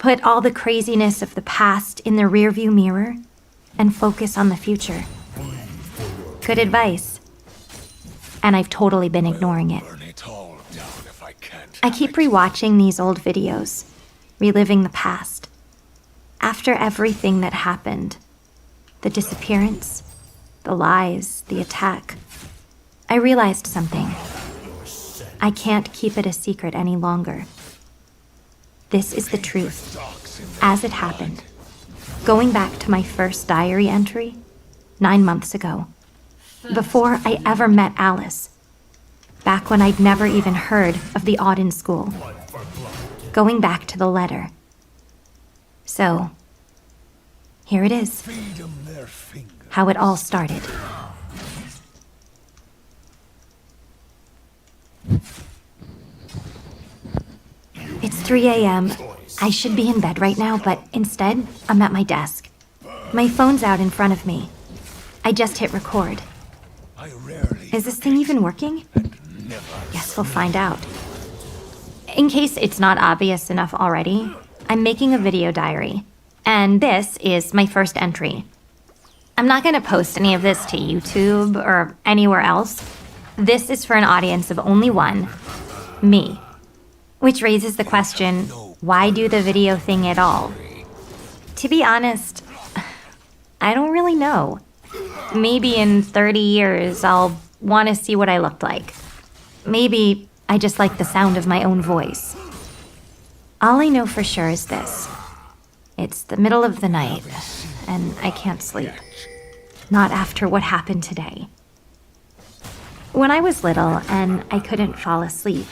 Put all the craziness of the past in the rearview mirror and focus on the future. Good advice. And I've totally been ignoring it. I keep rewatching these old videos, reliving the past. After everything that happened, the disappearance, the lies, the attack, I realized something. I can't keep it a secret any longer. This is the truth, as it happened. Going back to my first diary entry, 9 months ago, before I ever met Alice, back when I'd never even heard of the Auden School. Going back to the letter. So, here it is. How it all started. It's 3 a.m. I should be in bed right now, but instead, I'm at my desk. My phone's out in front of me. I just hit record. Is this thing even working? Guess we'll find out. In case it's not obvious enough already, I'm making a video diary, and this is my first entry. I'm not going to post any of this to YouTube or anywhere else. This is for an audience of only one, me. Which raises the question, why do the video thing at all? To be honest, I don't really know. Maybe in 30 years, I'll want to see what I looked like. Maybe I just like the sound of my own voice. All I know for sure is this. It's the middle of the night, and I can't sleep. Not after what happened today. When I was little and I couldn't fall asleep,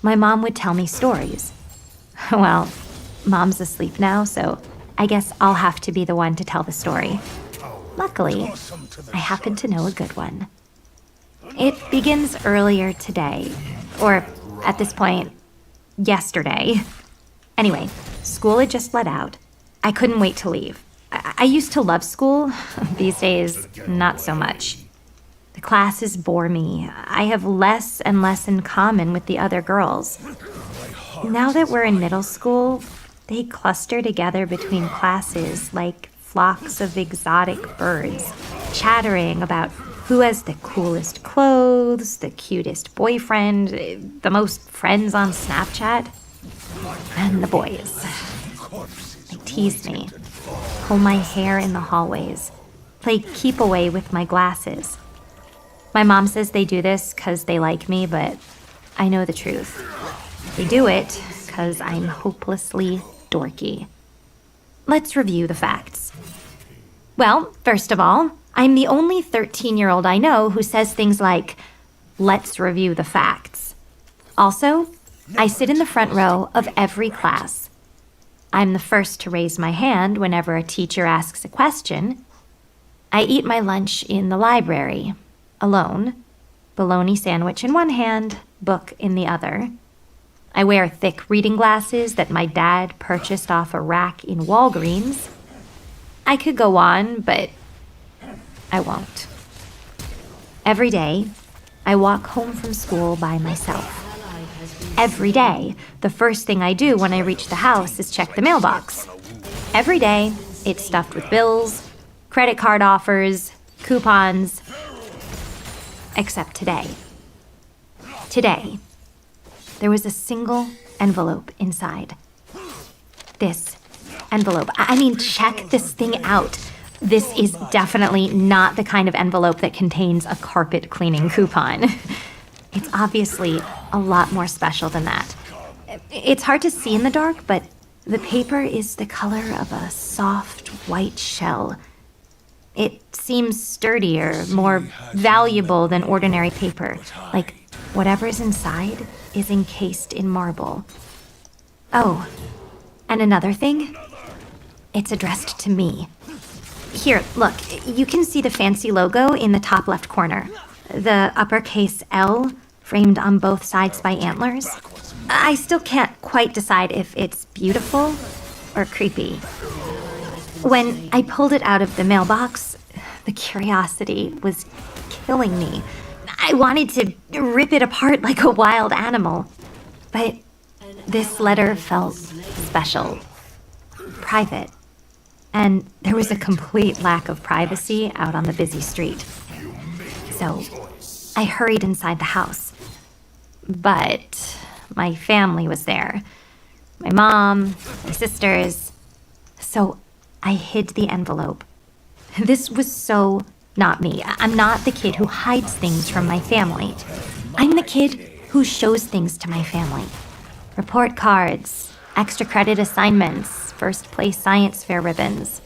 my mom would tell me stories. Well, Mom's asleep now, so I guess I'll have to be the one to tell the story. Luckily, I happen to know a good one. It begins earlier today, or at this point, yesterday. Anyway, school had just let out. I couldn't wait to leave. I used to love school. These days, not so much. The classes bore me. I have less and less in common with the other girls. Now that we're in middle school, they cluster together between classes like flocks of exotic birds, chattering about who has the coolest clothes, the cutest boyfriend, the most friends on Snapchat. And the boys. They tease me, pull my hair in the hallways, play keep away with my glasses. My mom says they do this because they like me, but I know the truth. They do it because I'm hopelessly dorky. Let's review the facts. Well, first of all, I'm the only 13-year-old I know who says things like, let's review the facts. Also, I sit in the front row of every class. I'm the first to raise my hand whenever a teacher asks a question. I eat my lunch in the library, alone, bologna sandwich in one hand, book in the other. I wear thick reading glasses that my dad purchased off a rack in Walgreens. I could go on, but I won't. Every day, I walk home from school by myself. Every day, the first thing I do when I reach the house is check the mailbox. Every day, it's stuffed with bills, credit card offers, coupons, except today. Today, there was a single envelope inside. This envelope. I mean, check this thing out. This is definitely not the kind of envelope that contains a carpet cleaning coupon. It's obviously a lot more special than that. It's hard to see in the dark, but the paper is the color of a soft white shell. It seems sturdier, more valuable than ordinary paper. Like whatever's inside is encased in marble. Oh, and another thing, it's addressed to me. Here, look, you can see the fancy logo in the top left corner. The uppercase L framed on both sides by antlers. I still can't quite decide if it's beautiful or creepy. When I pulled it out of the mailbox, the curiosity was killing me. I wanted to rip it apart like a wild animal. But this letter felt special. private. And there was a complete lack of privacy out on the busy street. So I hurried inside the house. But my family was there. My mom, my sisters. So I hid the envelope. This was so not me. I'm not the kid who hides things from my family. I'm the kid who shows things to my family. Report cards, extra credit assignments, first place science fair ribbons.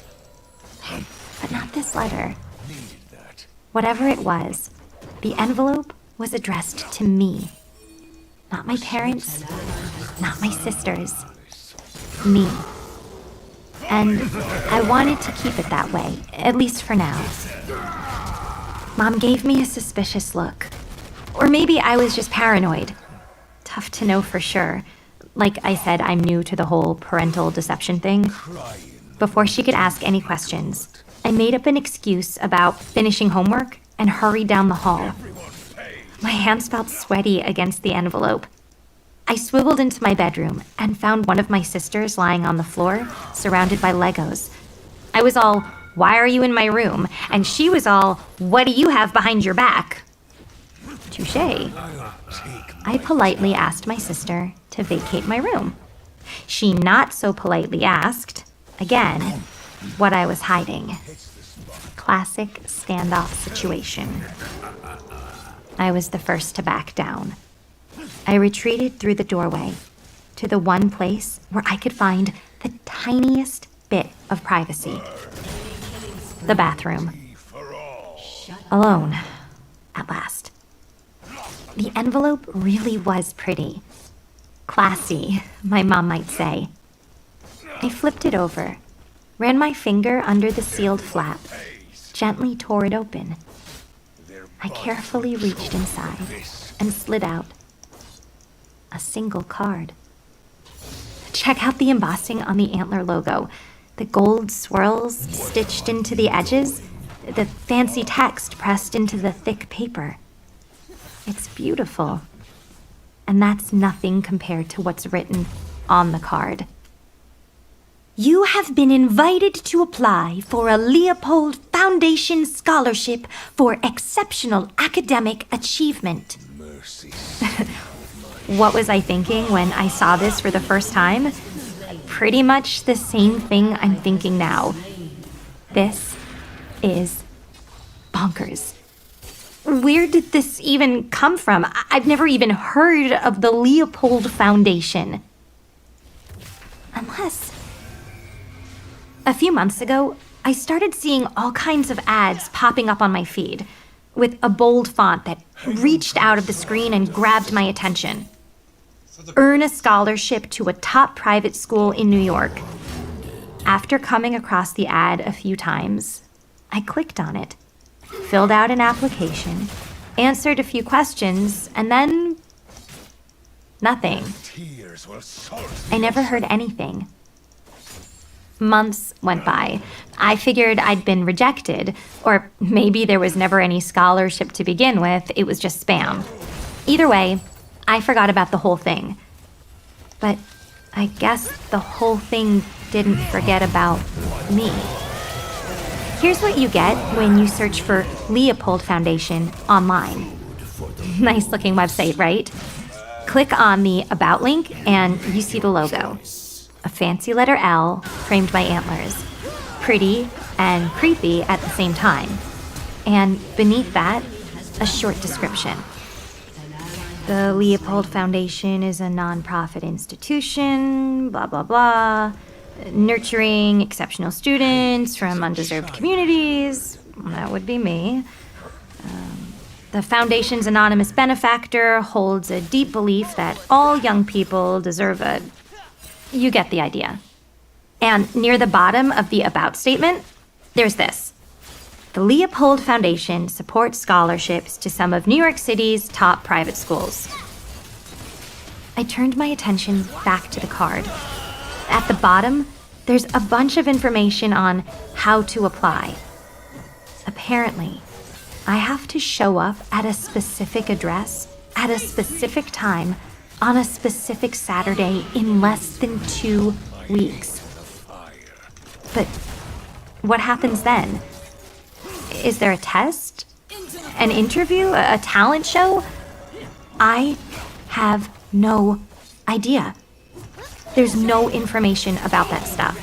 But not this letter. Whatever it was, the envelope was addressed to me. Not my parents, not my sisters. Me. And I wanted to keep it that way, at least for now. Mom gave me a suspicious look. Or maybe I was just paranoid. Tough to know for sure. Like I said, I'm new to the whole parental deception thing. Before she could ask any questions, I made up an excuse about finishing homework and hurried down the hall. My hands felt sweaty against the envelope. I swiveled into my bedroom and found one of my sisters lying on the floor, surrounded by Legos. I was all, "Why are you in my room?" And she was all, "What do you have behind your back?" Touché. I politely asked my sister to vacate my room. She not so politely asked, again, what I was hiding. Classic standoff situation. I was the first to back down. I retreated through the doorway to the one place where I could find the tiniest bit of privacy. The bathroom. Alone, at last. The envelope really was pretty. Classy, my mom might say. I flipped it over, ran my finger under the sealed flap, gently tore it open. I carefully reached inside and slid out a single card. Check out the embossing on the antler logo, the gold swirls stitched into the edges, the fancy text pressed into the thick paper. It's beautiful. And that's nothing compared to what's written on the card. You have been invited to apply for a Leopold Foundation Scholarship for Exceptional Academic Achievement. Mercy. What was I thinking when I saw this for the first time? Pretty much the same thing I'm thinking now. This is bonkers. Where did this even come from? I've never even heard of the Leopold Foundation. Unless... A few months ago, I started seeing all kinds of ads popping up on my feed, with a bold font that reached out of the screen and grabbed my attention. Earn a scholarship to a top private school in New York. After coming across the ad a few times, I clicked on it, filled out an application, answered a few questions, and then... nothing. I never heard anything. Months went by. I figured I'd been rejected, or maybe there was never any scholarship to begin with, it was just spam. Either way, I forgot about the whole thing. But I guess the whole thing didn't forget about me. Here's what you get when you search for Leopold Foundation online. Nice looking website, right? Click on the About link and you see the logo. A fancy letter L framed by antlers. Pretty and creepy at the same time. And beneath that, a short description. The Leopold Foundation is a nonprofit institution, blah, blah, blah, nurturing exceptional students from undeserved communities. That would be me. The foundation's anonymous benefactor holds a deep belief that all young people deserve a... You get the idea. And near the bottom of the About statement, there's this. The Leopold Foundation supports scholarships to some of New York City's top private schools. I turned my attention back to the card. At the bottom, there's a bunch of information on how to apply. Apparently, I have to show up at a specific address, at a specific time, on a specific Saturday in less than 2 weeks. But what happens then? Is there a test? An interview? A talent show? I have no idea. There's no information about that stuff.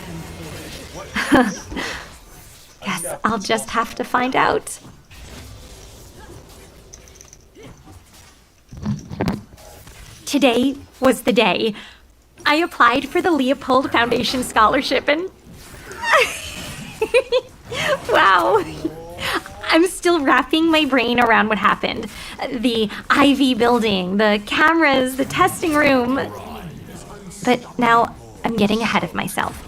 Guess I'll just have to find out. Today was the day. I applied for the Leopold Foundation Scholarship and... Wow. I'm still wrapping my brain around what happened. The Ivy building, the cameras, the testing room. But now I'm getting ahead of myself.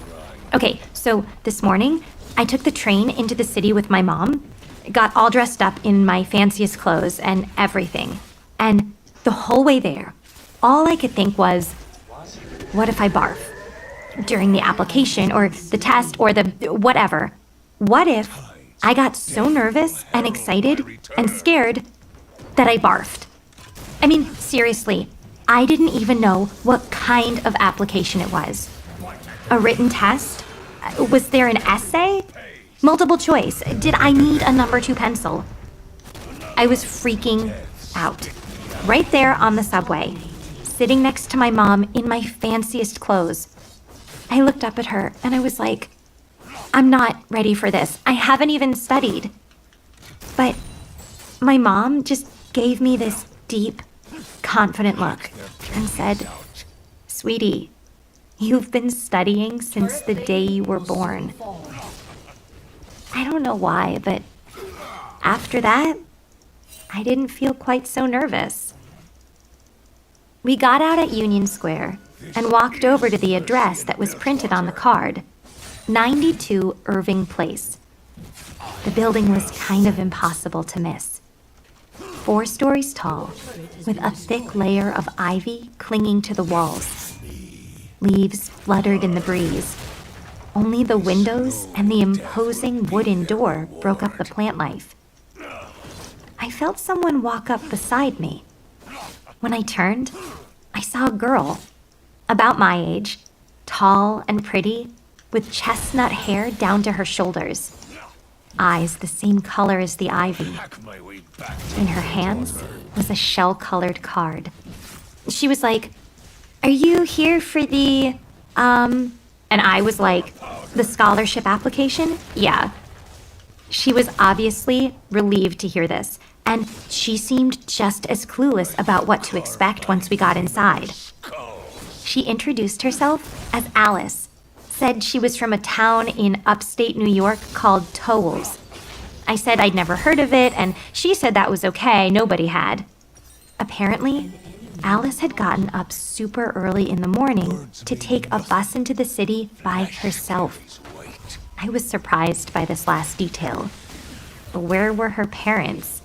Okay, so this morning, I took the train into the city with my mom, got all dressed up in my fanciest clothes and everything. And the whole way there, all I could think was, what if I barf? During the application or the test or the whatever. What if I got so nervous and excited and scared that I barfed? I mean, seriously, I didn't even know what kind of application it was. A written test? Was there an essay? Multiple choice? Did I need a number 2 pencil? I was freaking out. Right there on the subway, sitting next to my mom in my fanciest clothes. I looked up at her and I was like, I'm not ready for this. I haven't even studied. But my mom just gave me this deep, confident look and said, Sweetie, you've been studying since the day you were born. I don't know why, but after that, I didn't feel quite so nervous. We got out at Union Square and walked over to the address that was printed on the card, 92 Irving Place. The building was kind of impossible to miss. 4 stories tall, with a thick layer of ivy clinging to the walls. Leaves fluttered in the breeze. Only the windows and the imposing wooden door broke up the plant life. I felt someone walk up beside me. When I turned, I saw a girl, about my age, tall and pretty, with chestnut hair down to her shoulders. Eyes the same color as the ivy. In her hands was a shell-colored card. She was like, "Are you here for the, And I was like, "The scholarship application?" Yeah. She was obviously relieved to hear this, and she seemed just as clueless about what to expect once we got inside. She introduced herself as Alice, said she was from a town in upstate New York called Towles. I said I'd never heard of it, and she said that was okay, nobody had. Apparently, Alice had gotten up super early in the morning to take a bus into the city by herself. I was surprised by this last detail. Where were her parents?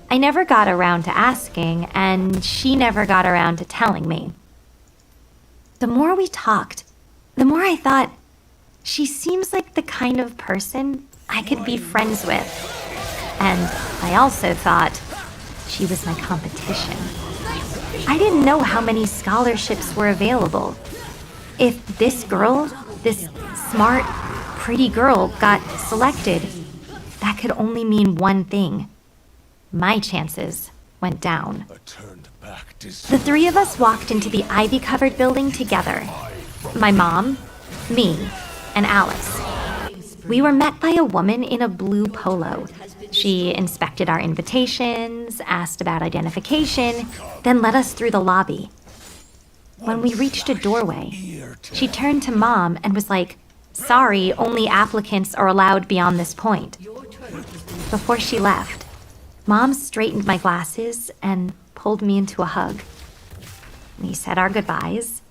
I never got around to asking, and she never got around to telling me. The more we talked, the more I thought, she seems like the kind of person I could be friends with. And I also thought she was my competition. I didn't know how many scholarships were available. If this girl, this smart, pretty girl, got selected, that could only mean one thing. My chances went down. The 3 of us walked into the ivy-covered building together. My mom, me, and Alice. We were met by a woman in a blue polo. She inspected our invitations, asked about identification, then led us through the lobby. When we reached a doorway, she turned to Mom and was like, "Sorry, only applicants are allowed beyond this point." Before she left, Mom straightened my glasses and pulled me into a hug. We said our goodbyes.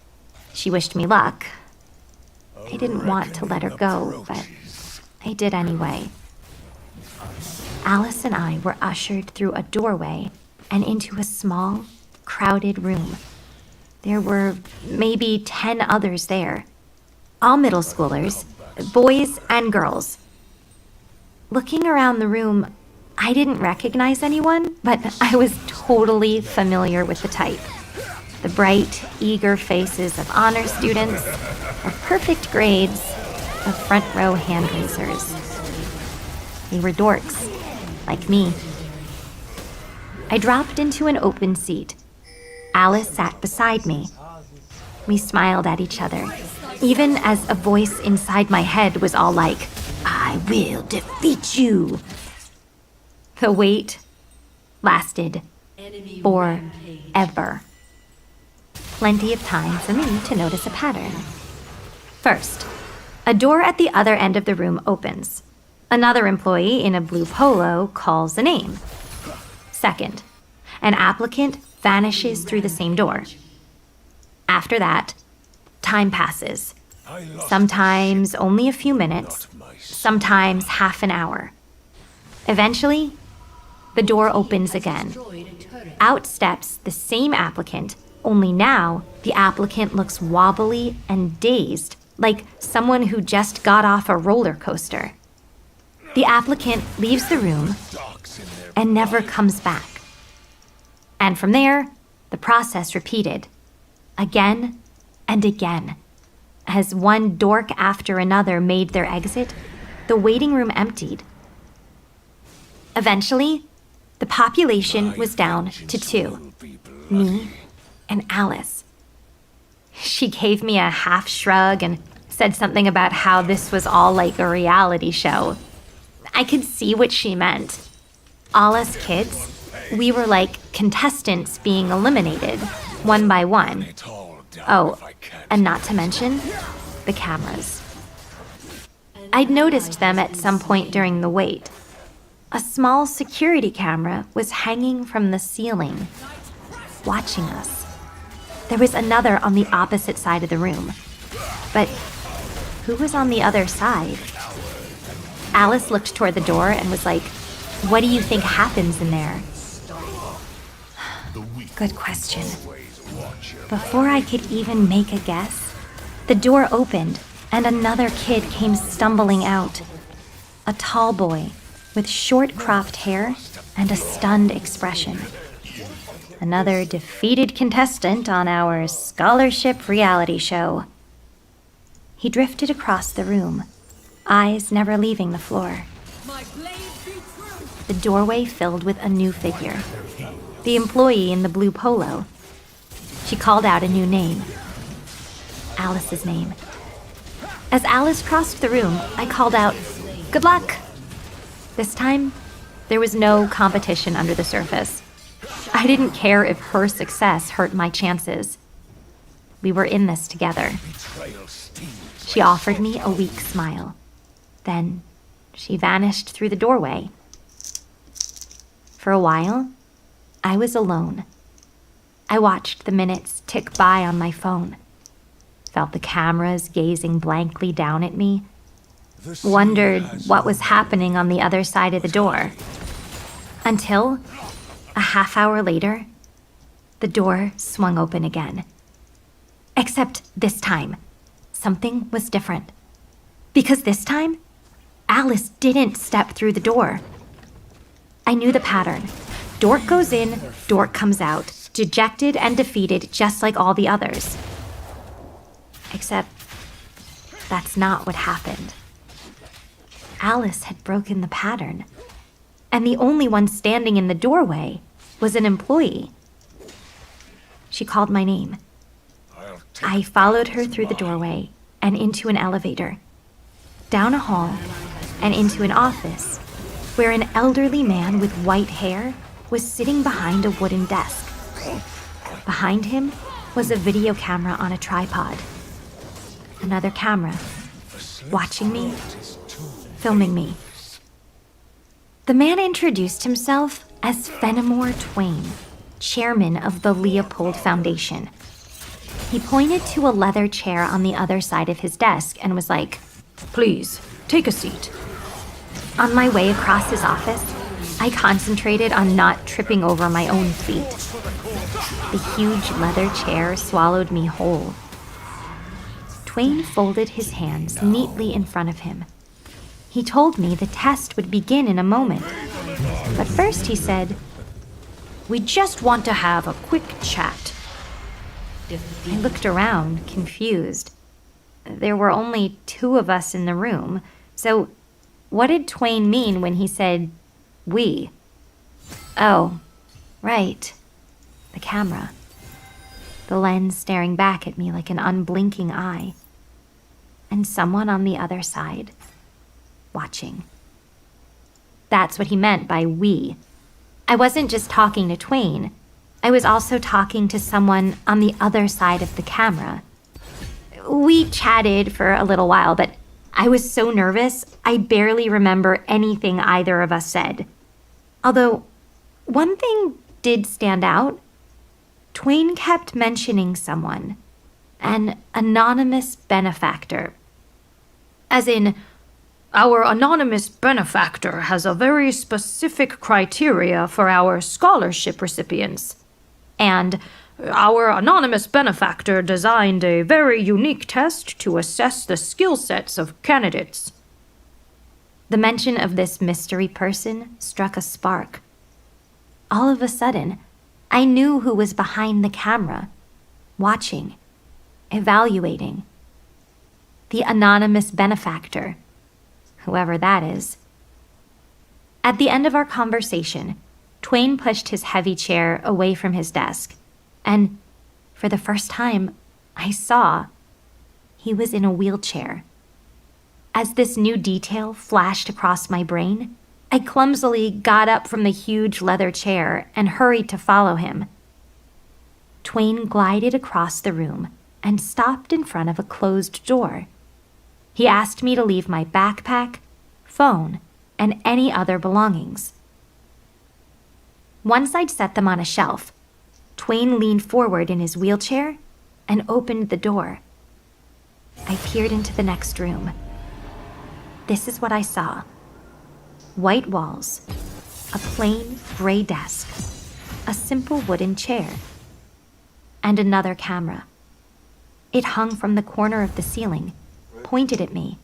She wished me luck. I didn't want to let her go, but I did anyway. Alice and I were ushered through a doorway and into a small, crowded room. There were maybe 10 others there, all middle schoolers, boys and girls. Looking around the room, I didn't recognize anyone, but I was totally familiar with the type. The bright, eager faces of honor students, of perfect grades, of front row hand raisers. They were dorks, like me. I dropped into an open seat. Alice sat beside me. We smiled at each other, even as a voice inside my head was all like, "I will defeat you." The wait lasted forever. Plenty of time for me to notice a pattern. First, a door at the other end of the room opens. Another employee in a blue polo calls a name. Second, an applicant vanishes through the same door. After that, time passes. Sometimes only a few minutes, sometimes half an hour. Eventually, the door opens again. Out steps the same applicant, only now the applicant looks wobbly and dazed, like someone who just got off a roller coaster. The applicant leaves the room and never comes back. And from there, the process repeated, again and again. As one dork after another made their exit, the waiting room emptied. Eventually, the population was down to 2, me and Alice. She gave me a half shrug and said something about how this was all like a reality show. I could see what she meant. All us kids, we were like contestants being eliminated, one by one. Oh, and not to mention the cameras. I'd noticed them at some point during the wait. A small security camera was hanging from the ceiling, watching us. There was another on the opposite side of the room. But who was on the other side? Alice looked toward the door and was like, "What do you think happens in there?" Good question. Before I could even make a guess, the door opened and another kid came stumbling out. A tall boy with short cropped hair and a stunned expression. Another defeated contestant on our scholarship reality show. He drifted across the room, eyes never leaving the floor. The doorway filled with a new figure. The employee in the blue polo. She called out a new name. Alice's name. As Alice crossed the room, I called out, "Good luck!" This time, there was no competition under the surface. I didn't care if her success hurt my chances. We were in this together. She offered me a weak smile. Then, she vanished through the doorway. For a while, I was alone. I watched the minutes tick by on my phone, felt the cameras gazing blankly down at me, wondered what was happening on the other side of the door. Until, a half hour later, the door swung open again. Except this time, something was different. Because this time, Alice didn't step through the door. I knew the pattern. Dork goes in, dork comes out, dejected and defeated just like all the others. Except, that's not what happened. Alice had broken the pattern, and the only one standing in the doorway was an employee. She called my name. I followed her through the doorway and into an elevator, down a hall, and into an office where an elderly man with white hair was sitting behind a wooden desk. Behind him was a video camera on a tripod. Another camera, watching me, filming me. The man introduced himself as Fenimore Twain, chairman of the Leopold Foundation. He pointed to a leather chair on the other side of his desk and was like, "Please, take a seat." On my way across his office, I concentrated on not tripping over my own feet. The huge leather chair swallowed me whole. Twain folded his hands neatly in front of him. He told me the test would begin in a moment. But first he said, "We just want to have a quick chat." I looked around, confused. There were only 2 of us in the room, so what did Twain mean when he said, we? Oh, right. The camera. The lens staring back at me like an unblinking eye. And someone on the other side, watching. That's what he meant by we. I wasn't just talking to Twain. I was also talking to someone on the other side of the camera. We chatted for a little while, but I was so nervous, I barely remember anything either of us said. Although, one thing did stand out. Twain kept mentioning someone. An anonymous benefactor. As in, our anonymous benefactor has a very specific criteria for our scholarship recipients. And our anonymous benefactor designed a very unique test to assess the skill sets of candidates. The mention of this mystery person struck a spark. All of a sudden, I knew who was behind the camera, watching, evaluating. The anonymous benefactor, whoever that is. At the end of our conversation, Twain pushed his heavy chair away from his desk, and for the first time, I saw he was in a wheelchair. As this new detail flashed across my brain, I clumsily got up from the huge leather chair and hurried to follow him. Twain glided across the room and stopped in front of a closed door. He asked me to leave my backpack, phone, and any other belongings. Once I'd set them on a shelf, Twain leaned forward in his wheelchair and opened the door. I peered into the next room. This is what I saw. White walls, a plain gray desk, a simple wooden chair, and another camera. It hung from the corner of the ceiling, pointed at me.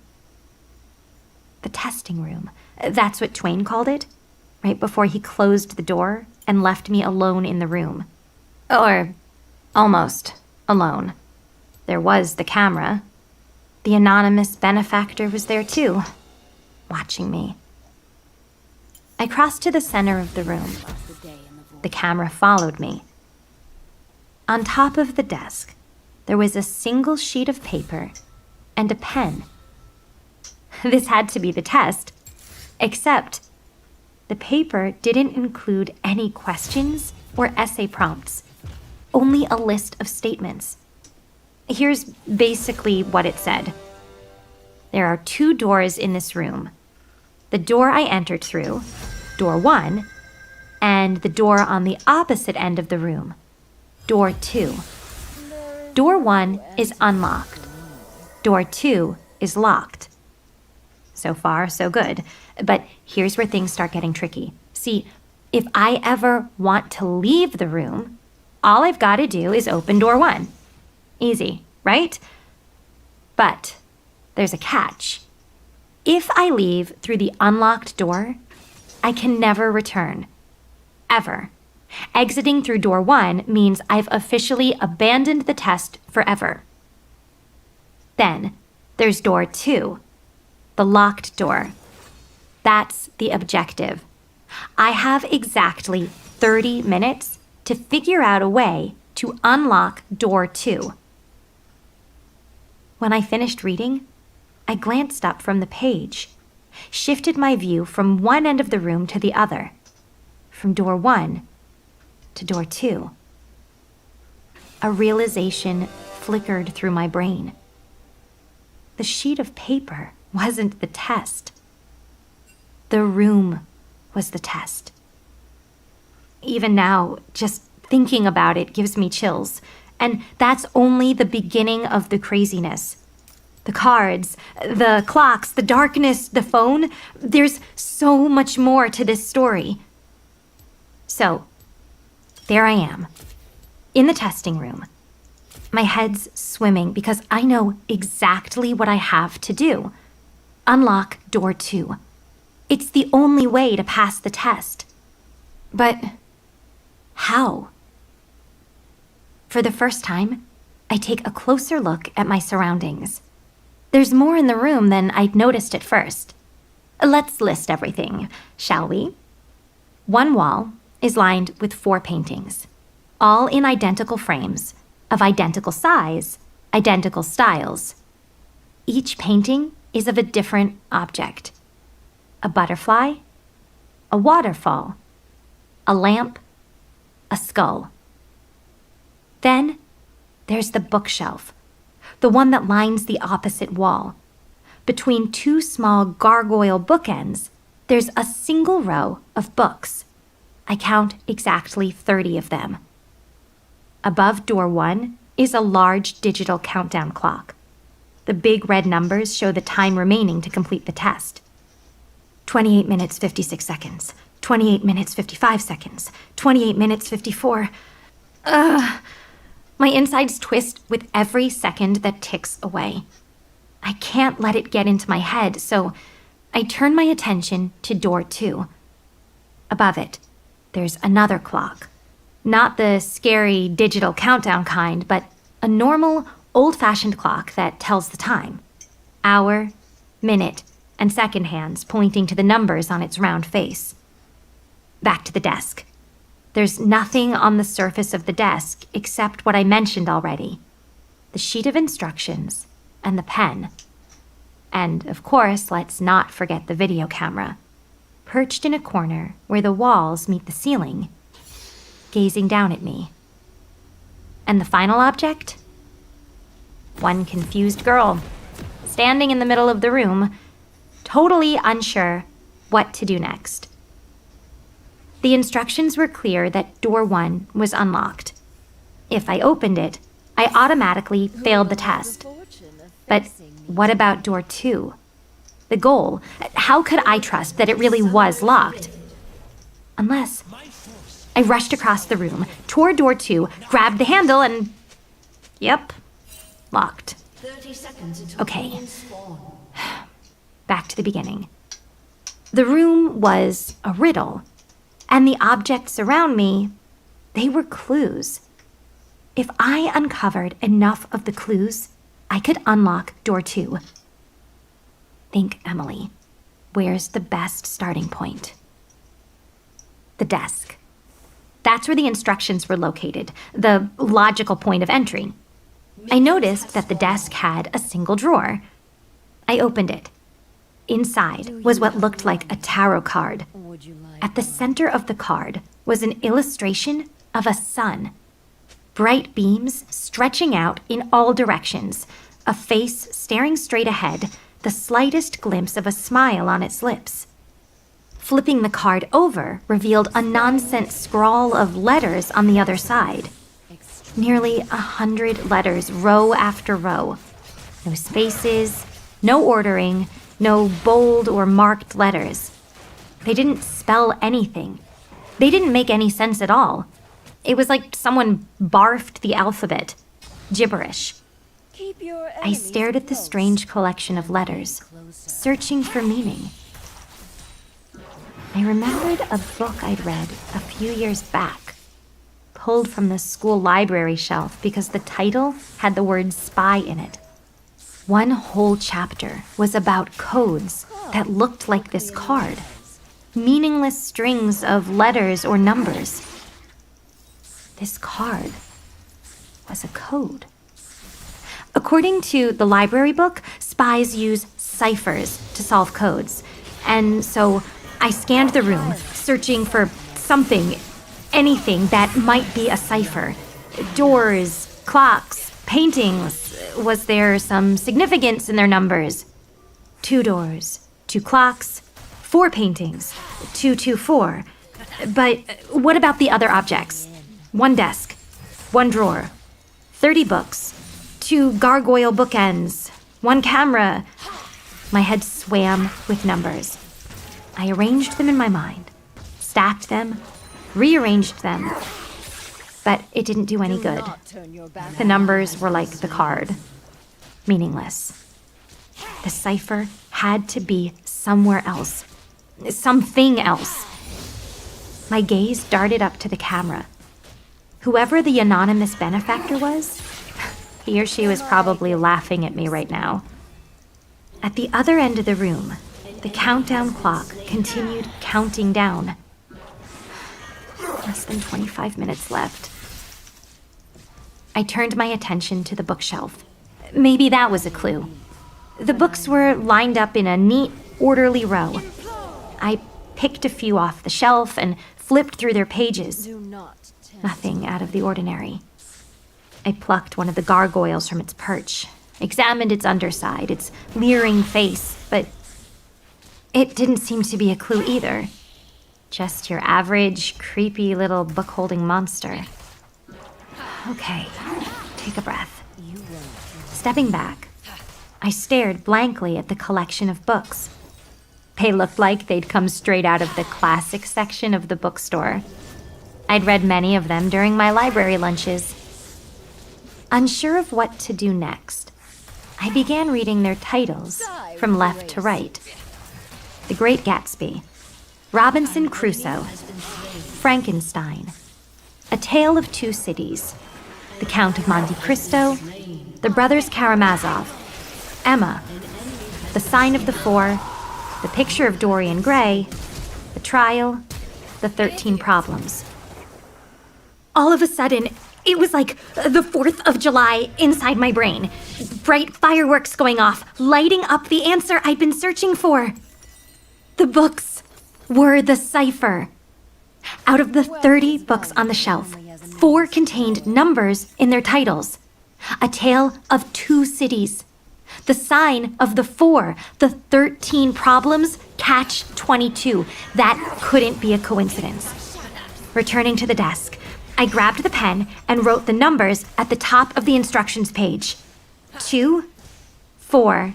The testing room, that's what Twain called it, right before he closed the door and left me alone in the room. Or almost alone. There was the camera. The anonymous benefactor was there too, watching me. I crossed to the center of the room. The camera followed me. On top of the desk, there was a single sheet of paper and a pen. This had to be the test, except the paper didn't include any questions or essay prompts, only a list of statements. Here's basically what it said. There are 2 doors in this room. The door I entered through, door 1, and the door on the opposite end of the room, door 2. Door 1 is unlocked. Door 2 is locked. So far, so good. But here's where things start getting tricky. See, if I ever want to leave the room, all I've got to do is open door 1. Easy, right? But there's a catch. If I leave through the unlocked door, I can never return. Ever. Exiting through door 1 means I've officially abandoned the test forever. Then there's door 2, the locked door. That's the objective. I have exactly 30 minutes to figure out a way to unlock door 2. When I finished reading, I glanced up from the page, shifted my view from one end of the room to the other, from door 1 to door 2. A realization flickered through my brain. The sheet of paper wasn't the test. The room was the test. Even now, just thinking about it gives me chills, and that's only the beginning of the craziness. The cards, the clocks, the darkness, the phone, there's so much more to this story. So, there I am, in the testing room. My head's swimming because I know exactly what I have to do. Unlock door 2. It's the only way to pass the test. But how? For the first time, I take a closer look at my surroundings. There's more in the room than I'd noticed at first. Let's list everything, shall we? One wall is lined with 4 paintings, all in identical frames, of identical size, identical styles. Each painting is of a different object. A butterfly, a waterfall, a lamp, a skull. Then there's the bookshelf, the one that lines the opposite wall. Between 2 small gargoyle bookends, there's a single row of books. I count exactly 30 of them. Above door 1 is a large digital countdown clock. The big red numbers show the time remaining to complete the test. 28 minutes, 56 seconds. 28 minutes, 55 seconds. 28 minutes, 54. My insides twist with every second that ticks away. I can't let it get into my head, so I turn my attention to door 2. Above it, there's another clock. Not the scary digital countdown kind, but a normal, old-fashioned clock that tells the time. Hour, minute, and second hands pointing to the numbers on its round face. Back to the desk. There's nothing on the surface of the desk except what I mentioned already. The sheet of instructions and the pen. And, of course, let's not forget the video camera, perched in a corner where the walls meet the ceiling, gazing down at me. And the final object? One confused girl, standing in the middle of the room, totally unsure what to do next. The instructions were clear that door 1 was unlocked. If I opened it, I automatically failed the test. But what about door 2? The goal, how could I trust that it really was locked? Unless I rushed across the room, toward door 2, grabbed the handle and... Yep, locked. Okay. Back to the beginning. The room was a riddle, and the objects around me, they were clues. If I uncovered enough of the clues, I could unlock door 2. Think, Emily, where's the best starting point? The desk. That's where the instructions were located, the logical point of entry. I noticed that the desk had a single drawer. I opened it. Inside was what looked like a tarot card. At the center of the card was an illustration of a sun. Bright beams stretching out in all directions, a face staring straight ahead, the slightest glimpse of a smile on its lips. Flipping the card over revealed a nonsense scrawl of letters on the other side. Nearly 100 letters, row after row. No spaces, no ordering, no bold or marked letters. They didn't spell anything. They didn't make any sense at all. It was like someone barfed the alphabet. Gibberish. I stared at the strange collection of letters, searching for meaning. I remembered a book I'd read a few years back, pulled from the school library shelf because the title had the word spy in it. One whole chapter was about codes that looked like this card, meaningless strings of letters or numbers. This card was a code. According to the library book, spies use ciphers to solve codes. And so I scanned the room, searching for something, anything that might be a cipher. Doors, clocks, paintings. Was there some significance in their numbers? 2 doors, 2 clocks, 4 paintings, 224. But what about the other objects? 1 desk, 1 drawer, 30 books, 2 gargoyle bookends, 1 camera. My head swam with numbers. I arranged them in my mind, stacked them, rearranged them, but it didn't do any good. The numbers were like the card, meaningless. The cipher had to be somewhere else, something else. My gaze darted up to the camera. Whoever the anonymous benefactor was, he or she was probably laughing at me right now. At the other end of the room, the countdown clock continued counting down. Less than 25 minutes left. I turned my attention to the bookshelf. Maybe that was a clue. The books were lined up in a neat, orderly row. I picked a few off the shelf and flipped through their pages. Nothing out of the ordinary. I plucked one of the gargoyles from its perch, examined its underside, its leering face, but it didn't seem to be a clue either. Just your average, creepy little book-holding monster. Okay, take a breath. Stepping back, I stared blankly at the collection of books. They looked like they'd come straight out of the classics section of the bookstore. I'd read many of them during my library lunches. Unsure of what to do next, I began reading their titles from left to right. The Great Gatsby, Robinson Crusoe, Frankenstein, A Tale of Two Cities, The Count of Monte Cristo, The Brothers Karamazov, Emma, The Sign of the Four, The Picture of Dorian Gray, The Trial, The 13 Problems. All of a sudden, it was like the 4th of July inside my brain. Bright fireworks going off, lighting up the answer I'd been searching for. The books were the cipher. Out of the 30 books on the shelf, 4 contained numbers in their titles. A Tale of Two Cities, The Sign of the Four, The 13 Problems, Catch 22. That couldn't be a coincidence. Returning to the desk, I grabbed the pen and wrote the numbers at the top of the instructions page. 2, 4,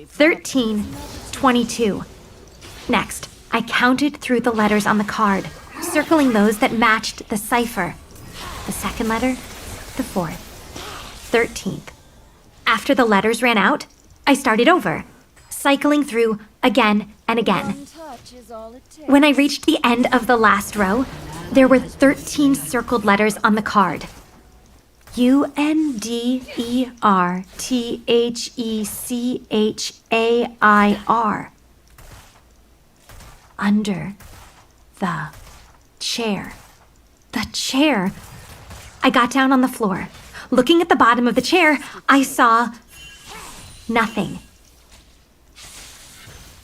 13, 22. Next, I counted through the letters on the card, circling those that matched the cipher. The second letter, the 4th, 13th. After the letters ran out, I started over, cycling through again and again. When I reached the end of the last row, there were 13 circled letters on the card. UNDERTHECHAIR. Under the chair. The chair. I got down on the floor. Looking at the bottom of the chair, I saw nothing.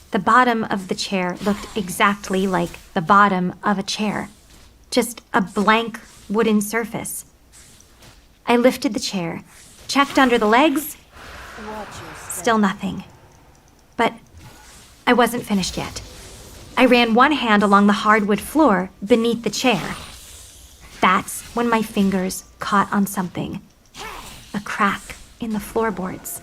The bottom of the chair looked exactly like the bottom of a chair. Just a blank wooden surface. I lifted the chair, checked under the legs. Still nothing. But I wasn't finished yet. I ran one hand along the hardwood floor beneath the chair. That's when my fingers caught on something. A crack in the floorboards.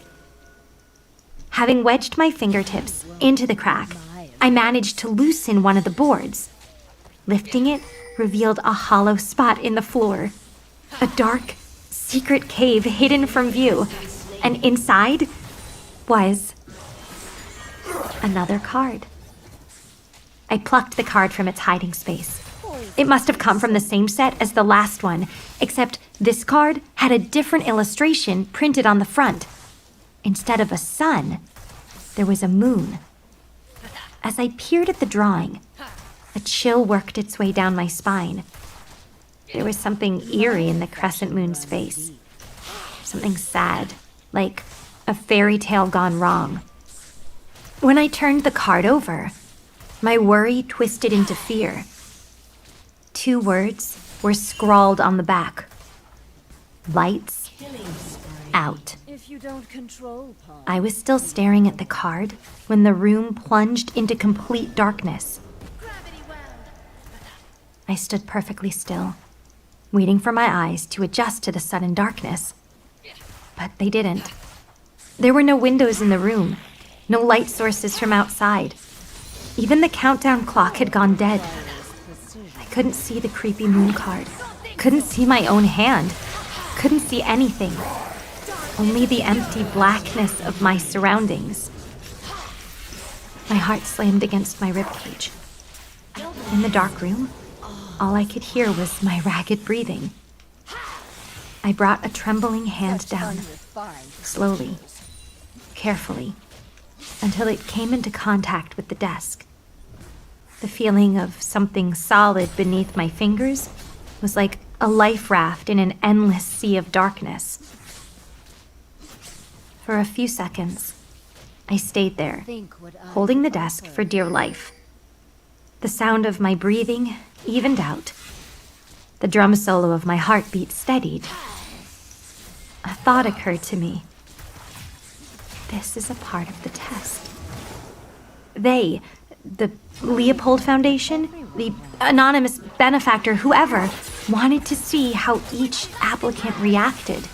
Having wedged my fingertips into the crack, I managed to loosen one of the boards. Lifting it revealed a hollow spot in the floor. A dark, secret cave hidden from view. And inside was another card. I plucked the card from its hiding space. It must have come from the same set as the last one, except this card had a different illustration printed on the front. Instead of a sun, there was a moon. As I peered at the drawing, a chill worked its way down my spine. There was something eerie in the crescent moon's face. Something sad, like a fairy tale gone wrong. When I turned the card over, my worry twisted into fear. 2 words were scrawled on the back. Lights out. I was still staring at the card when the room plunged into complete darkness. I stood perfectly still, waiting for my eyes to adjust to the sudden darkness. But they didn't. There were no windows in the room, no light sources from outside. Even the countdown clock had gone dead. I couldn't see the creepy moon card, couldn't see my own hand, couldn't see anything. Only the empty blackness of my surroundings. My heart slammed against my ribcage. In the dark room, all I could hear was my ragged breathing. I brought a trembling hand down, slowly, carefully, until it came into contact with the desk. The feeling of something solid beneath my fingers was like a life raft in an endless sea of darkness. For a few seconds, I stayed there, holding the desk for dear life. The sound of my breathing evened out. The drum solo of my heartbeat steadied. A thought occurred to me. This is a part of the test. They, the Leopold Foundation, the anonymous benefactor, whoever, wanted to see how each applicant reacted.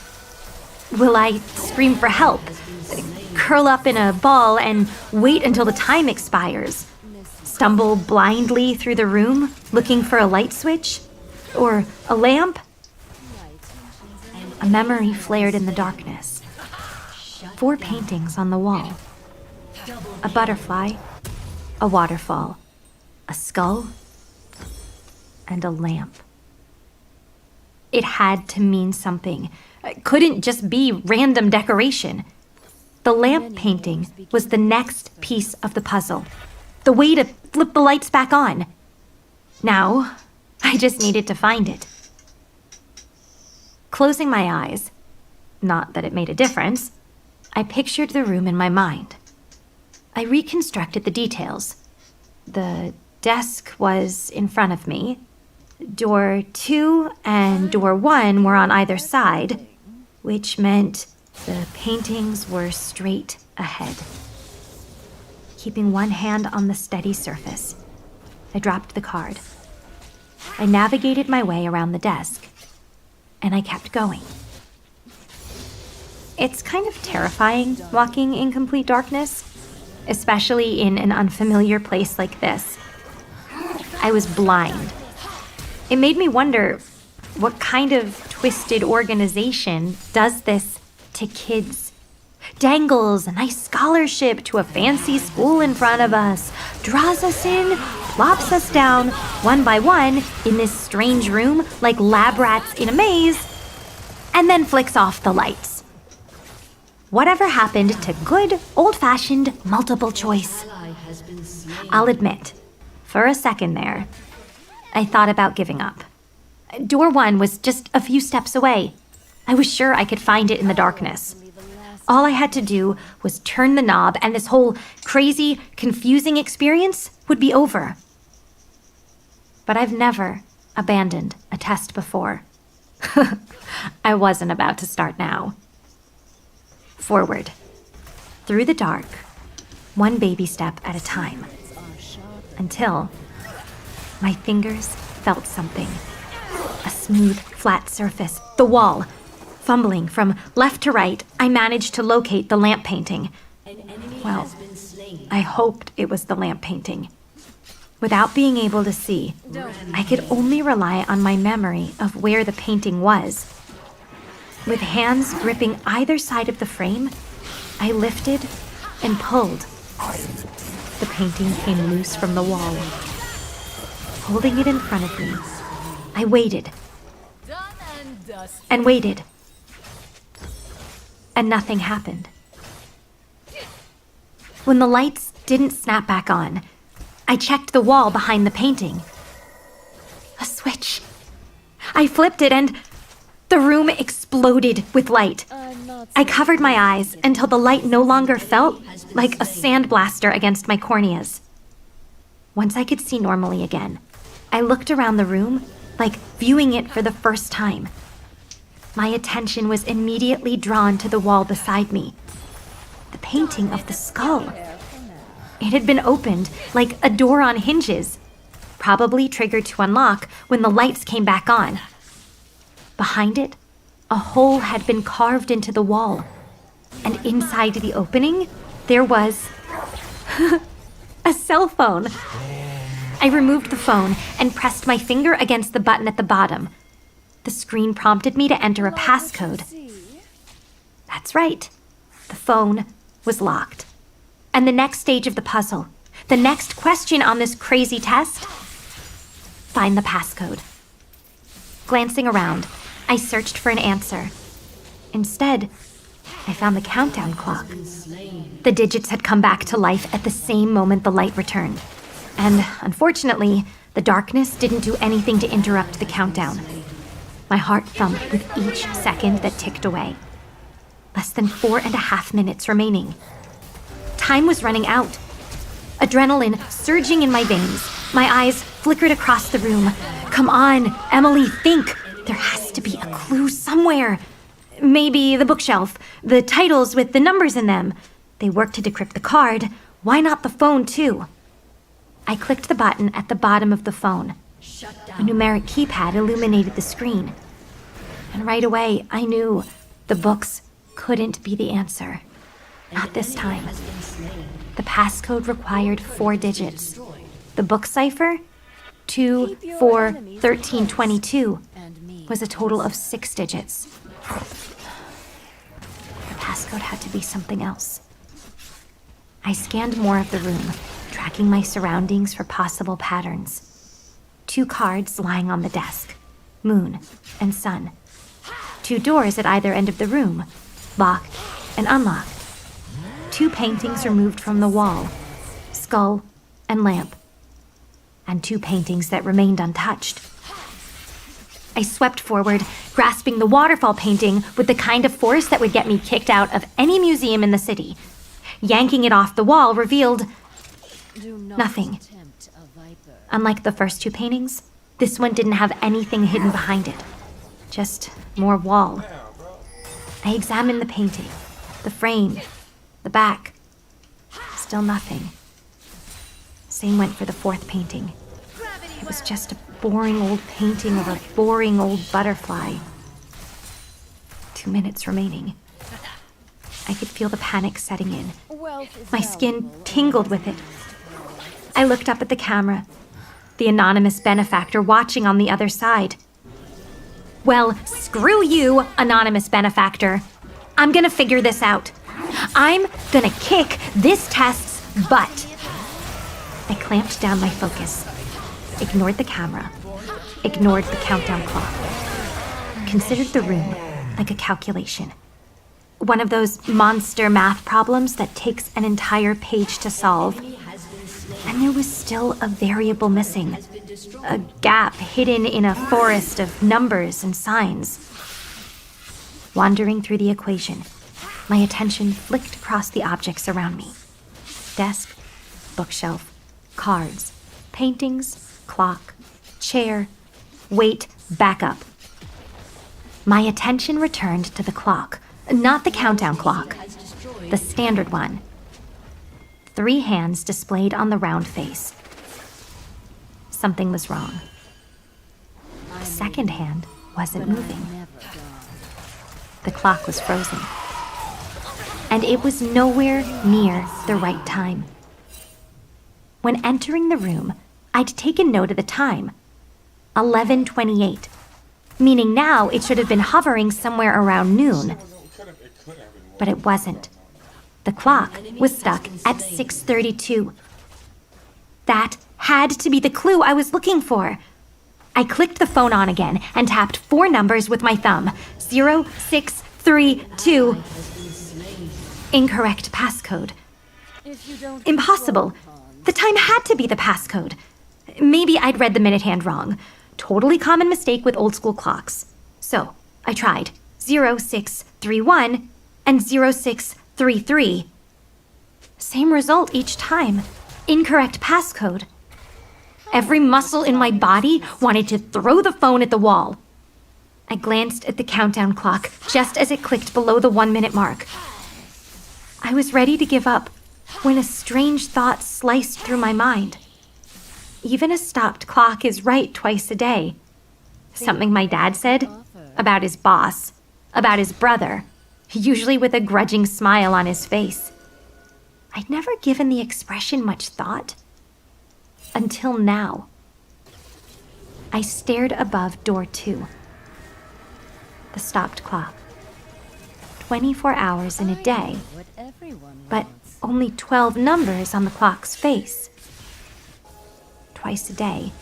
Will I scream for help, curl up in a ball and wait until the time expires, stumble blindly through the room looking for a light switch or a lamp? A memory flared in the darkness. 4 paintings on the wall. A butterfly, a waterfall, a skull, and a lamp. It had to mean something. It couldn't just be random decoration. The lamp painting was the next piece of the puzzle. The way to flip the lights back on. Now, I just needed to find it. Closing my eyes, not that it made a difference, I pictured the room in my mind. I reconstructed the details. The desk was in front of me. Door 2 and door 1 were on either side, which meant the paintings were straight ahead. Keeping one hand on the steady surface, I dropped the card. I navigated my way around the desk, and I kept going. It's kind of terrifying walking in complete darkness, especially in an unfamiliar place like this. I was blind. It made me wonder, what kind of twisted organization does this to kids? Dangles a nice scholarship to a fancy school in front of us, draws us in, plops us down, one by one, in this strange room like lab rats in a maze, and then flicks off the lights. Whatever happened to good, old-fashioned multiple choice? I'll admit, for a second there, I thought about giving up. Door 1 was just a few steps away. I was sure I could find it in the darkness. All I had to do was turn the knob and this whole crazy, confusing experience would be over. But I've never abandoned a test before. I wasn't about to start now. Forward, through the dark, one baby step at a time, until my fingers felt something. A smooth, flat surface, the wall. Fumbling from left to right, I managed to locate the lamp painting. Well, I hoped it was the lamp painting. Without being able to see, I could only rely on my memory of where the painting was. With hands gripping either side of the frame, I lifted and pulled. The painting came loose from the wall. Holding it in front of me, I waited. And waited. And nothing happened. When the lights didn't snap back on, I checked the wall behind the painting. A switch. I flipped it and the room exploded with light. I covered my eyes until the light no longer felt like a sandblaster against my corneas. Once I could see normally again, I looked around the room like viewing it for the first time. My attention was immediately drawn to the wall beside me. The painting of the skull. It had been opened like a door on hinges, probably triggered to unlock when the lights came back on. Behind it, a hole had been carved into the wall, and inside the opening, there was a cell phone. I removed the phone and pressed my finger against the button at the bottom. The screen prompted me to enter a passcode. That's right. The phone was locked. And the next stage of the puzzle, the next question on this crazy test, find the passcode. Glancing around, I searched for an answer. Instead, I found the countdown clock. The digits had come back to life at the same moment the light returned. And, unfortunately, the darkness didn't do anything to interrupt the countdown. My heart thumped with each second that ticked away. Less than 4.5 minutes remaining. Time was running out. Adrenaline surging in my veins. My eyes flickered across the room. Come on, Emily, think. There has to be a clue somewhere. Maybe the bookshelf, the titles with the numbers in them. They work to decrypt the card. Why not the phone, too? I clicked the button at the bottom of the phone. A numeric keypad illuminated the screen. And right away, I knew the books couldn't be the answer. Not this time. The passcode required 4 digits. The book cipher, 2, 4, 13, 22, was a total of 6 digits. The passcode had to be something else. I scanned more of the room, tracking my surroundings for possible patterns. 2 cards lying on the desk, moon and sun. 2 doors at either end of the room, locked and unlocked. 2 paintings removed from the wall, skull and lamp. And 2 paintings that remained untouched. I swept forward, grasping the waterfall painting with the kind of force that would get me kicked out of any museum in the city. Yanking it off the wall revealed nothing. Unlike the first 2 paintings, this one didn't have anything hidden behind it. Just more wall. I examined the painting, the frame, the back. Still nothing. Same went for the 4th painting. It was just a boring old painting of a boring old butterfly. 2 minutes remaining. I could feel the panic setting in. My skin tingled with it. I looked up at the camera, the anonymous benefactor watching on the other side. Well, screw you, anonymous benefactor. I'm gonna figure this out. I'm gonna kick this test's butt. I clamped down my focus, ignored the camera, ignored the countdown clock, considered the room like a calculation. One of those monster math problems that takes an entire page to solve. And there was still a variable missing, a gap hidden in a forest of numbers and signs. Wandering through the equation, my attention flicked across the objects around me. Desk, bookshelf, cards, paintings, clock, chair, wait, back up. My attention returned to the clock, not the countdown clock, the standard one. 3 hands displayed on the round face. Something was wrong. The second hand wasn't moving. The clock was frozen. And it was nowhere near the right time. When entering the room, I'd taken note of the time. 11:28. Meaning now it should have been hovering somewhere around noon. But it wasn't. The clock was stuck at 6:32. That had to be the clue I was looking for. I clicked the phone on again and tapped 4 numbers with my thumb. 0632. Incorrect passcode. Impossible. The time had to be the passcode. Maybe I'd read the minute hand wrong. Totally common mistake with old school clocks. So I tried 0631 and 0633. Same result each time. Incorrect passcode. Every muscle in my body wanted to throw the phone at the wall. I glanced at the countdown clock just as it clicked below the 1-minute mark. I was ready to give up when a strange thought sliced through my mind. Even a stopped clock is right twice a day. Something my dad said about his boss, about his brother, usually with a grudging smile on his face. I'd never given the expression much thought. Until now. I stared above door 2. The stopped clock. 24 hours in a day, but only 12 numbers on the clock's face. Twice a day.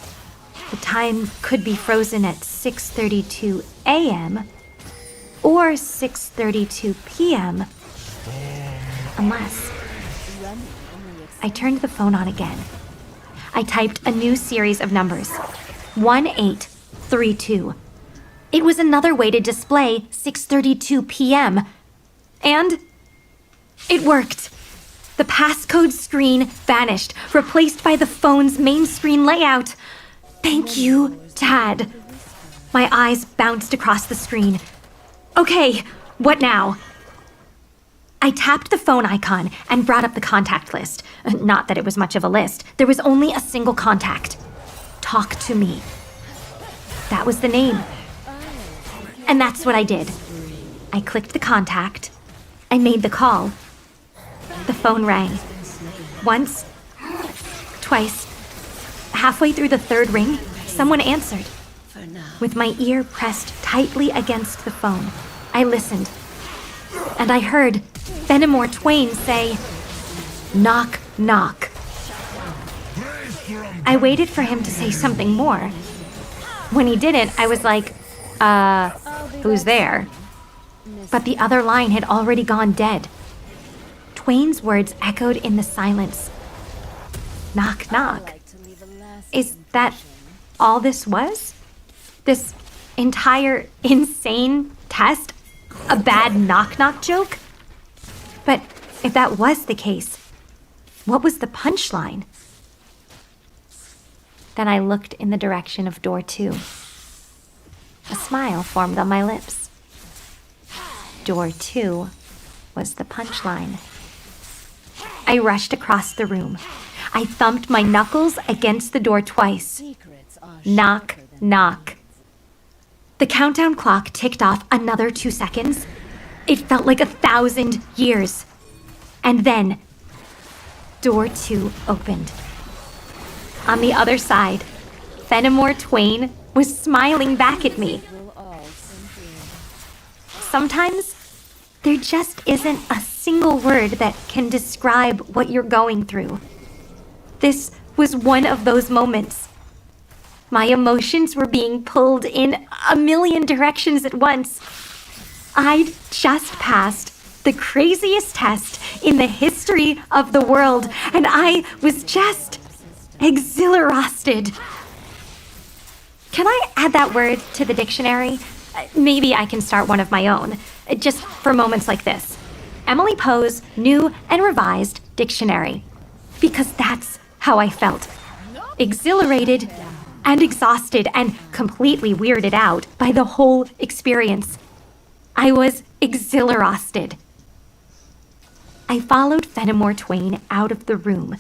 The time could be frozen at 6:32 a.m. or 6:32 p.m. Unless... I turned the phone on again. I typed a new series of numbers. 1832. It was another way to display 6:32 p.m. And it worked. The passcode screen vanished, replaced by the phone's main screen layout. Thank you, Dad. My eyes bounced across the screen. Okay, what now? I tapped the phone icon and brought up the contact list. Not that it was much of a list. There was only a single contact. Talk to me. That was the name. And that's what I did. I clicked the contact. I made the call. The phone rang. Once. Twice. Halfway through the third ring, someone answered. With my ear pressed tightly against the phone, I listened. And I heard Fenimore Twain say, "Knock, knock." I waited for him to say something more. When he didn't, I was like, who's there? But the other line had already gone dead. Twain's words echoed in the silence. Knock, knock. Is that all this was? This entire insane test? A bad knock-knock joke? But if that was the case, what was the punchline? Then I looked in the direction of door 2. A smile formed on my lips. Door 2 was the punchline. I rushed across the room. I thumped my knuckles against the door twice. Knock, knock. The countdown clock ticked off another 2 seconds. It felt like 1,000 years. And then, door 2 opened. On the other side, Fenimore Twain was smiling back at me. Sometimes, there just isn't a single word that can describe what you're going through. This was one of those moments. My emotions were being pulled in a million directions at once. I'd just passed the craziest test in the history of the world, and I was just exhilarated. Can I add that word to the dictionary? Maybe I can start one of my own, just for moments like this. Emily Poe's New and Revised Dictionary. Because that's how I felt. Exhilarated and exhausted and completely weirded out by the whole experience. I was exhilarated. I followed Fenimore Twain out of the room.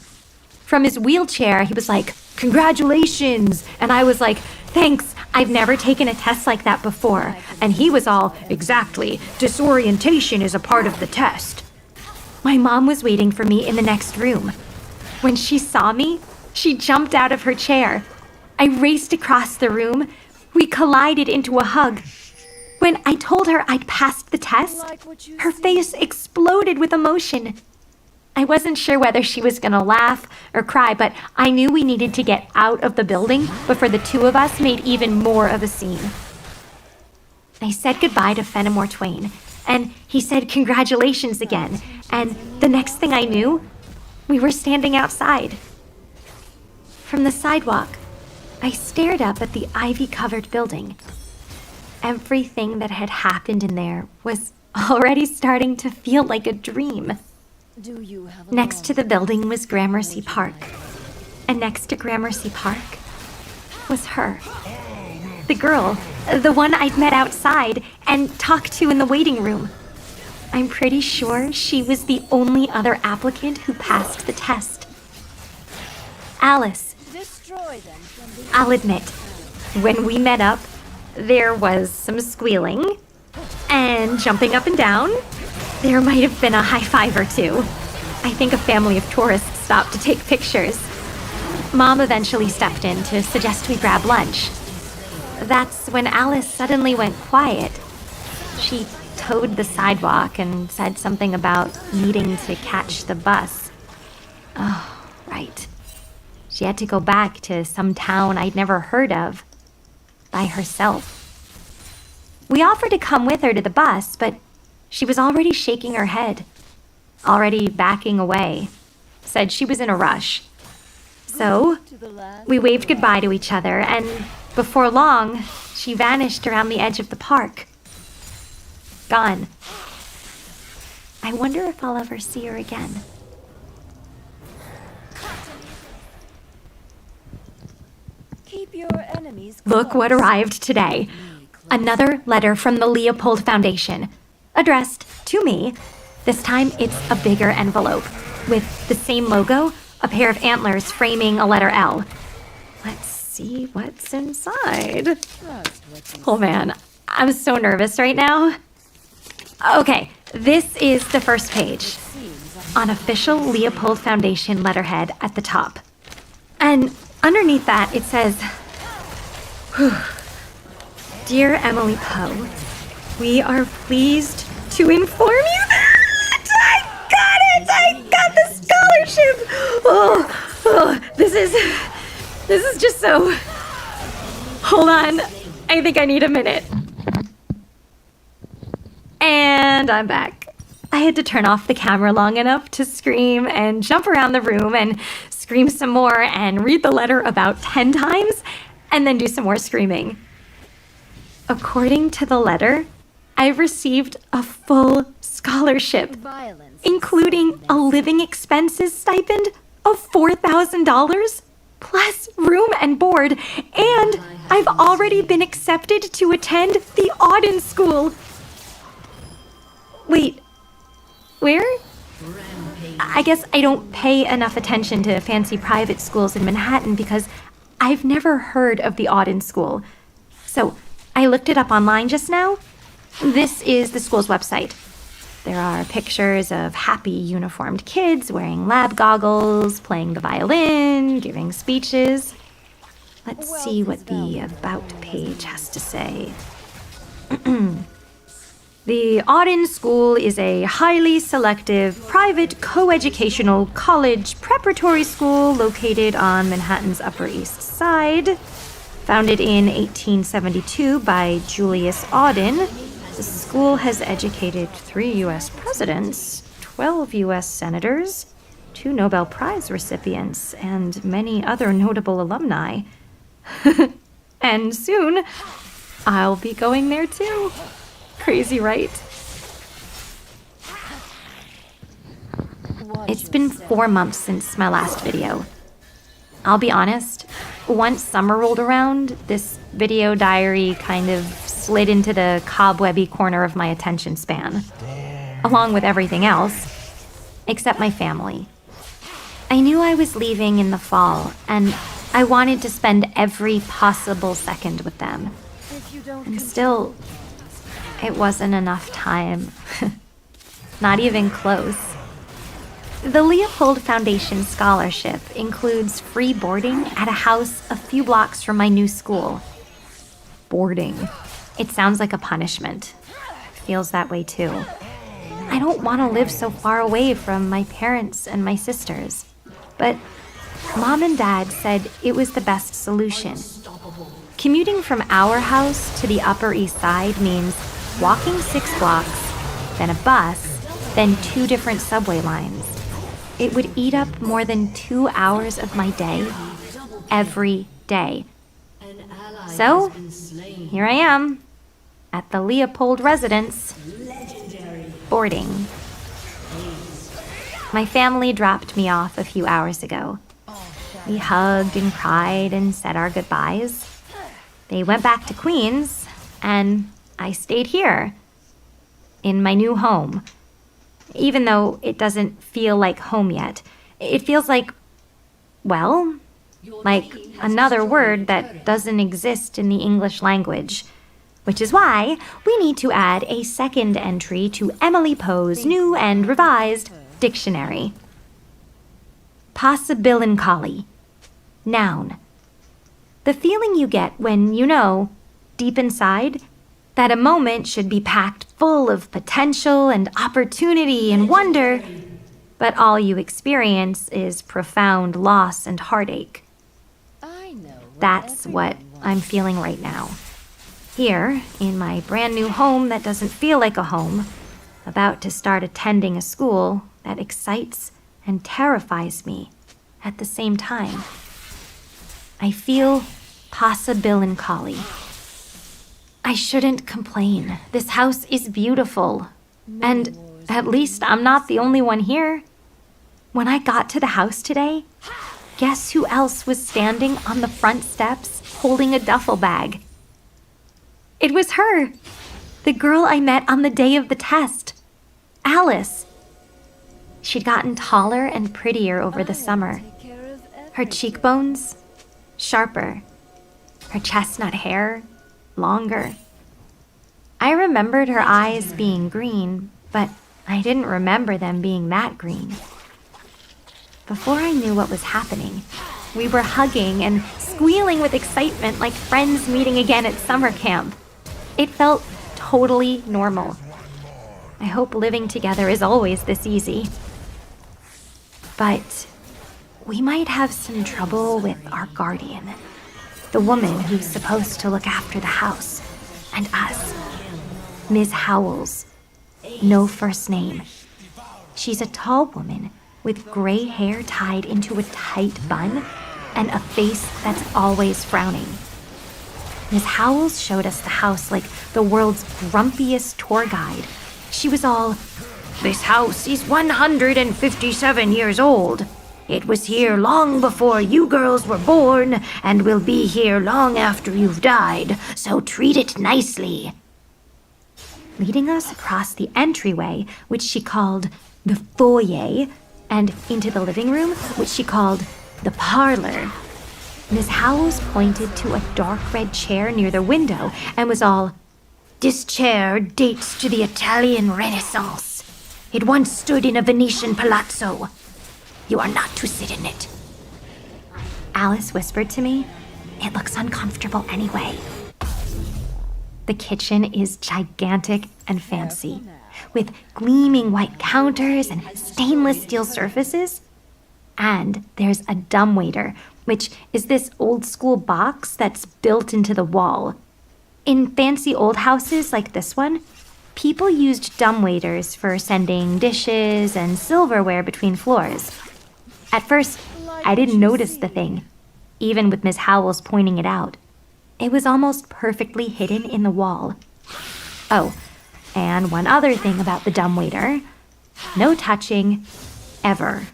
From his wheelchair, he was like, "Congratulations!" And I was like, "Thanks, I've never taken a test like that before." And he was all, "Exactly, disorientation is a part of the test." My mom was waiting for me in the next room. When she saw me, she jumped out of her chair. I raced across the room. We collided into a hug. When I told her I'd passed the test, her face exploded with emotion. I wasn't sure whether she was gonna laugh or cry, but I knew we needed to get out of the building before the two of us made even more of a scene. I said goodbye to Fenimore Twain, and he said congratulations again, and the next thing I knew, we were standing outside. From the sidewalk, I stared up at the ivy-covered building. Everything that had happened in there was already starting to feel like a dream. Next to the building was Gramercy Park. And next to Gramercy Park was her. The girl, the one I'd met outside and talked to in the waiting room. I'm pretty sure she was the only other applicant who passed the test. Alice. I'll admit, when we met up, there was some squealing and jumping up and down. There might have been a high five or two. I think a family of tourists stopped to take pictures. Mom eventually stepped in to suggest we grab lunch. That's when Alice suddenly went quiet. She toed the sidewalk and said something about needing to catch the bus. Oh, right. She had to go back to some town I'd never heard of, by herself. We offered to come with her to the bus, but she was already shaking her head, already backing away, said she was in a rush. So, we waved goodbye to each other, and before long, she vanished around the edge of the park. Gone. I wonder if I'll ever see her again. Keep your enemies Look what close. arrived today. Another letter from the Leopold Foundation, addressed to me. This time it's a bigger envelope, with the same logo, a pair of antlers framing a letter L. Let's see what's inside. Trust what you Oh man, I'm so nervous right now. Okay, this is the first page. seems. On official Leopold Foundation letterhead at the top. And underneath that, it says, Dear Emily Poe, we are pleased to inform you that I got it! I got the scholarship! This is just so... Hold on, I think I need a minute. And I'm back. I had to turn off the camera long enough to scream and jump around the room and scream some more and read the letter about 10 times and then do some more screaming. According to the letter, I've received a full scholarship, Violence. including a living expenses stipend of $4,000 plus room and board, and I've already been accepted to attend the Auden School. Wait, where? I guess I don't pay enough attention to fancy private schools in Manhattan because I've never heard of the Auden School. So I looked it up online just now. This is the school's website. There are pictures of happy uniformed kids wearing lab goggles, playing the violin, giving speeches. Let's see what the About page has to say. The Auden School is a highly selective, private, co-educational college preparatory school located on Manhattan's Upper East Side. Founded in 1872 by Julius Auden, the school has educated 3 U.S. presidents, 12 U.S. senators, 2 Nobel Prize recipients, and many other notable alumni. And soon, I'll be going there too. Crazy, right? It's been 4 months since my last video. I'll be honest, once summer rolled around, this video diary kind of slid into the cobwebby corner of my attention span, along with everything else, except my family. I knew I was leaving in the fall, and I wanted to spend every possible second with them. If you don't And still, it wasn't enough time. Not even close. The Leopold Foundation scholarship includes free boarding at a house a few blocks from my new school. Boarding. It sounds like a punishment. Feels that way too. I don't want to live so far away from my parents and my sisters. But Mom and Dad said it was the best solution. Commuting from our house to the Upper East Side means walking 6 blocks, then a bus, then 2 different subway lines. It would eat up more than 2 hours of my day, every day. So, here I am, at the Leopold residence, boarding. My family dropped me off a few hours ago. We hugged and cried and said our goodbyes. They went back to Queens, and I stayed here, in my new home. Even though it doesn't feel like home yet, it feels like, well, like another word that doesn't exist in the English language. Which is why we need to add a second entry to Emily Poe's new and revised dictionary. Possibilincolly. Noun. The feeling you get when you know, deep inside, that a moment should be packed full of potential and opportunity and wonder, but all you experience is profound loss and heartache. I know That's what I'm feeling right now. Here, in my brand new home that doesn't feel like a home, about to start attending a school that excites and terrifies me at the same time. I feel possibilincolly. I shouldn't complain. This house is beautiful. And at least I'm not the only one here. When I got to the house today, guess who else was standing on the front steps holding a duffel bag? It was her, the girl I met on the day of the test, Alice. She'd gotten taller and prettier over the summer. Her cheekbones, sharper. Her chestnut hair, longer. I remembered her eyes being green, but I didn't remember them being that green. Before I knew what was happening, we were hugging and squealing with excitement like friends meeting again at summer camp. It felt totally normal. I hope living together is always this easy. But we might have some trouble with our guardian, the woman who's supposed to look after the house and us. Ms. Howells. No first name. She's a tall woman with gray hair tied into a tight bun and a face that's always frowning. Ms. Howells showed us the house like the world's grumpiest tour guide. She was all, "This house is 157 years old. It was here long before you girls were born and will be here long after you've died, so treat it nicely." Leading us across the entryway, which she called the foyer, and into the living room, which she called the parlor. Miss Howells pointed to a dark red chair near the window and was all, "This chair dates to the Italian Renaissance. It once stood in a Venetian palazzo. You are not to sit in it." Alice whispered to me, "It looks uncomfortable anyway." The kitchen is gigantic and fancy, with gleaming white counters and stainless steel surfaces. And there's a dumbwaiter, which is this old-school box that's built into the wall. In fancy old houses like this one, people used dumbwaiters for sending dishes and silverware between floors. At first, I didn't notice the thing, even with Miss Howells pointing it out. It was almost perfectly hidden in the wall. Oh, and one other thing about the dumbwaiter. No touching, ever.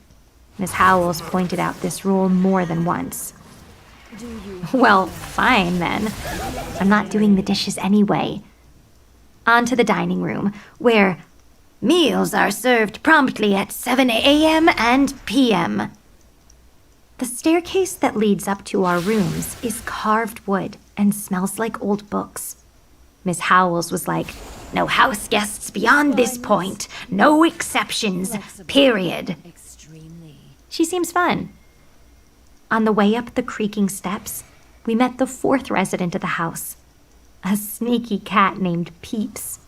Miss Howells pointed out this rule more than once. Well, fine then. I'm not doing the dishes anyway. On to the dining room, where meals are served promptly at 7 a.m. and p.m. The staircase that leads up to our rooms is carved wood and smells like old books. Miss Howells was like, "No house guests beyond this point. No exceptions. Period." She seems fun. On the way up the creaking steps, we met the fourth resident of the house, a sneaky cat named Peeps.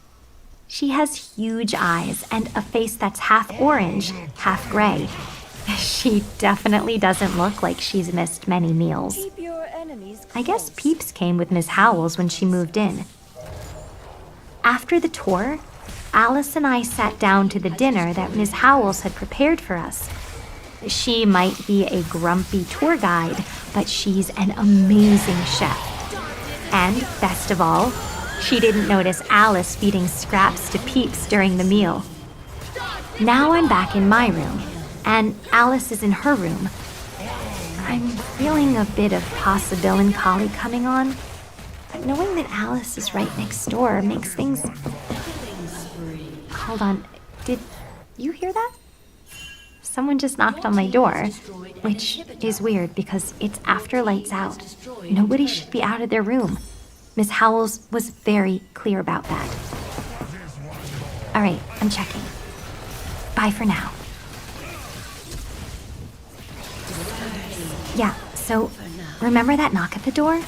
She has huge eyes and a face that's half orange, half gray. She definitely doesn't look like she's missed many meals. I guess Peeps came with Miss Howells when she moved in. After the tour, Alice and I sat down to the dinner that Miss Howells had prepared for us. She might be a grumpy tour guide, but she's an amazing chef. And, best of all, she didn't notice Alice feeding scraps to Peeps during the meal. Now I'm back in my room, and Alice is in her room. I'm feeling a bit of possibilincolly coming on, but knowing that Alice is right next door makes things... Hold on, did you hear that? Someone just knocked on my door, which is weird because it's after lights out. Nobody should be out of their room. Miss Howells was very clear about that. All right, I'm checking. Bye for now. Yeah, so remember that knock at the door?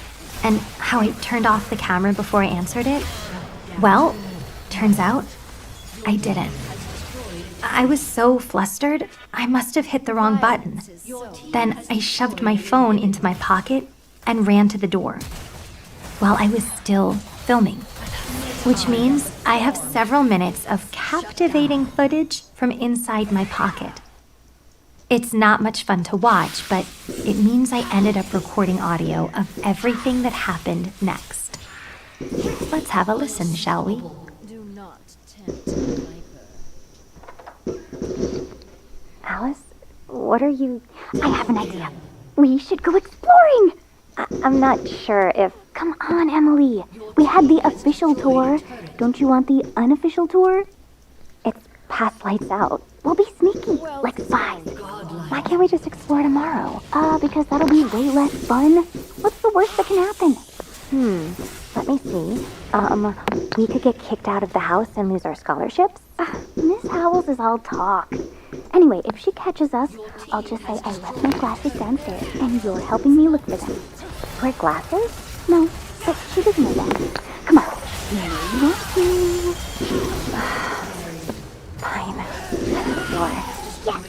And how I turned off the camera before I answered it? Well, turns out I didn't. I was so flustered, I must have hit the wrong button. Then I shoved my phone into my pocket and ran to the door. While I was still filming. Which means I have several minutes of captivating footage from inside my pocket. It's not much fun to watch, but it means I ended up recording audio of everything that happened next. Let's have a listen, shall we? Do not tempt the viper. Alice, what are you... I have an idea. We should go exploring. I'm not sure if... Come on, Emily. We had the official tour. Don't you want the unofficial tour? It's past lights out. We'll be sneaky, like spies. Why can't we just explore tomorrow? Because that'll be way less fun. What's the worst that can happen? Let me see. We could get kicked out of the house and lose our scholarships. Miss Howells is all talk. Anyway, if she catches us, I'll just say I left my glasses downstairs and you're helping me look for them. Wear glasses? No, but she doesn't know that. Come on. You want to... Fine. Sure. Yes.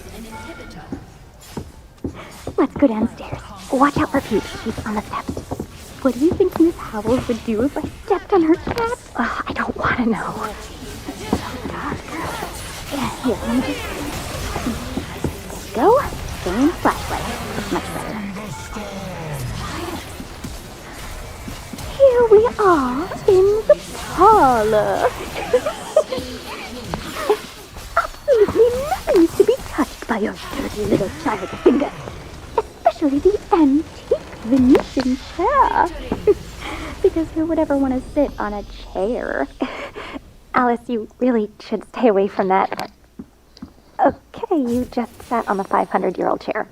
Let's go downstairs. Watch out for Peach. She's on the steps. What do you think Miss Howells would do if I stepped on her cat? I don't want to know. Here, let me just... There you go. And flashlight. It's much better. Here we are in the parlor. Absolutely nothing is to be touched by your dirty little child finger. Especially the antique Venetian chair. Because who would ever want to sit on a chair? Alice, you really should stay away from that. Okay, you just sat on the 500-year-old chair.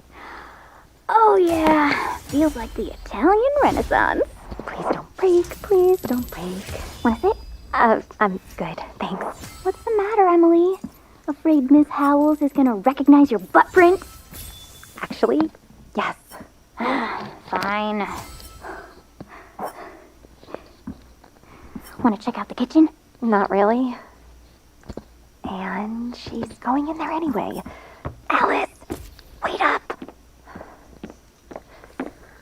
Oh yeah, feels like the Italian Renaissance. Please don't break, please don't break. Wanna sit? I'm good, thanks. What's the matter, Emily? Afraid Miss Howells is gonna recognize your butt print? Actually, yes. Fine. Wanna check out the kitchen? Not really. And she's going in there anyway. Alice!